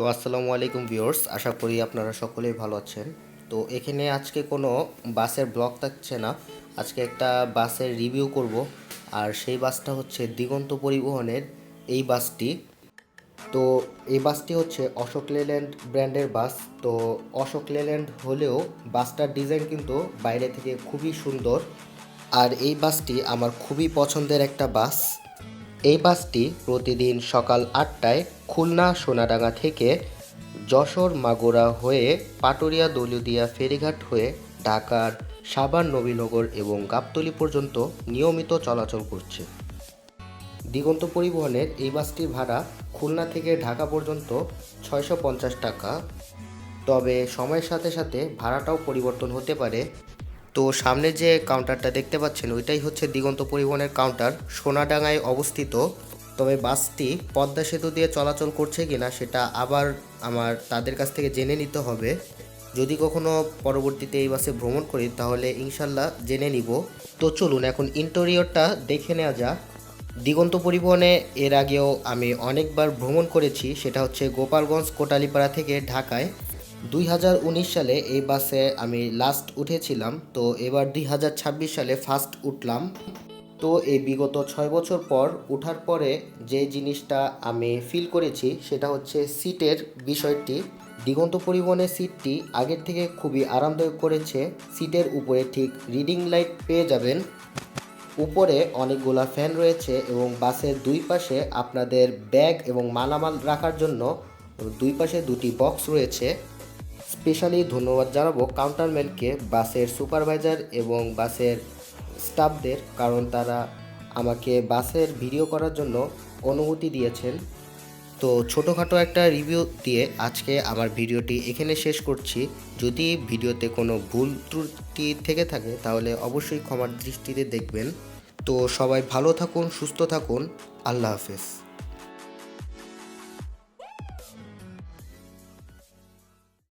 তো আসসালামু আলাইকুম ভিউয়ার্স, আশা করি আপনারা সকলেই ভালো আছেন। তো এখানে আজকে কোনো বাসের ব্লগ থাকছে না। আজকে একটা বাসের রিভিউ করব। আর সেই বাসটা হচ্ছে দিগন্ত পরিবহনের এই বাসটি। তো এই বাসটি হচ্ছে অশোক লেল্যান্ড ব্র্যান্ডের বাস। তো অশোক লেল্যান্ড হলেও বাসটার ডিজাইন কিন্তু বাইরে থেকে খুবই সুন্দর। আর এই বাসটি আমার খুবই পছন্দের একটা বাস। এই বাসটি প্রতিদিন সকাল ৮টায় খুলনা সোনাডাঙ্গা থেকে যশোর মাগুরা হয়ে পাটুরিয়া দৌলতদিয়া ফেরিঘাট হয়ে ঢাকার সাভার নবীনগর এবং গাবতলী পর্যন্ত নিয়মিত চলাচল করছে। দিগন্ত পরিবহনের এই বাসটির ভাড়া খুলনা থেকে ঢাকা পর্যন্ত ৬৫০ টাকা। তবে সময়ের সাথে সাথে ভাড়াটাও পরিবর্তন হতে পারে। তো সামনে যে কাউন্টারটা দেখতে পাচ্ছেন ওইটাই হচ্ছে দিগন্ত পরিবহনের কাউন্টার, সোনাডাঙ্গায় অবস্থিত। তবে বাসটি পদ্মা সেতু দিয়ে চলাচল করছে কিনা সেটা আবার আমার তাদের কাছ থেকে জেনে নিতে হবে। যদি কখনো পরবর্তীতে এই বাসে ভ্রমণ করি তাহলে ইনশাল্লাহ জেনে নিব। তো চলুন এখন ইন্টেরিয়রটা দেখে নেওয়া যাক। দিগন্ত পরিবহনে এর আগেও আমি অনেকবার ভ্রমণ করেছি, সেটা হচ্ছে গোপালগঞ্জ কোটালীপাড়া থেকে ঢাকায়। 2019 সালে এই বাসে আমি লাস্ট উঠেছিলাম। তো এবার 2026 সালে ফার্স্ট উঠলাম। তো এই বিগত 6 বছর পর ওঠার পরে যে জিনিসটা আমি ফিল করেছি সেটা হচ্ছে সিটের বিষয়টি। দিগন্ত পরিবহনের সিটটি আগের থেকে খুবই আরামদায়ক করেছে। সিটের উপরে ঠিক রিডিং লাইট পেয়ে যাবেন। উপরে অনেকগুলা ফ্যান রয়েছে এবং বাসের দুই পাশে আপনাদের ব্যাগ এবং মালামাল রাখার জন্য দুই পাশে দুটি বক্স রয়েছে। স্পেশালি ধন্যবাদ জানাবো কাউন্টারম্যানকে, বাসের সুপারভাইজার এবং বাসের স্টাফদের, কারণ তারা আমাকে বাসের ভিডিও করার জন্য অনুমতি দিয়েছেন। তো ছোটোখাটো একটা রিভিউ দিয়ে আজকে আমার ভিডিওটি এখানে শেষ করছি। যদি ভিডিওতে কোনো ভুল ত্রুটি থেকে থাকে তাহলে অবশ্যই ক্ষমার দৃষ্টিতে দেখবেন। তো সবাই ভালো থাকুন, সুস্থ থাকুন। আল্লাহ হাফেজ।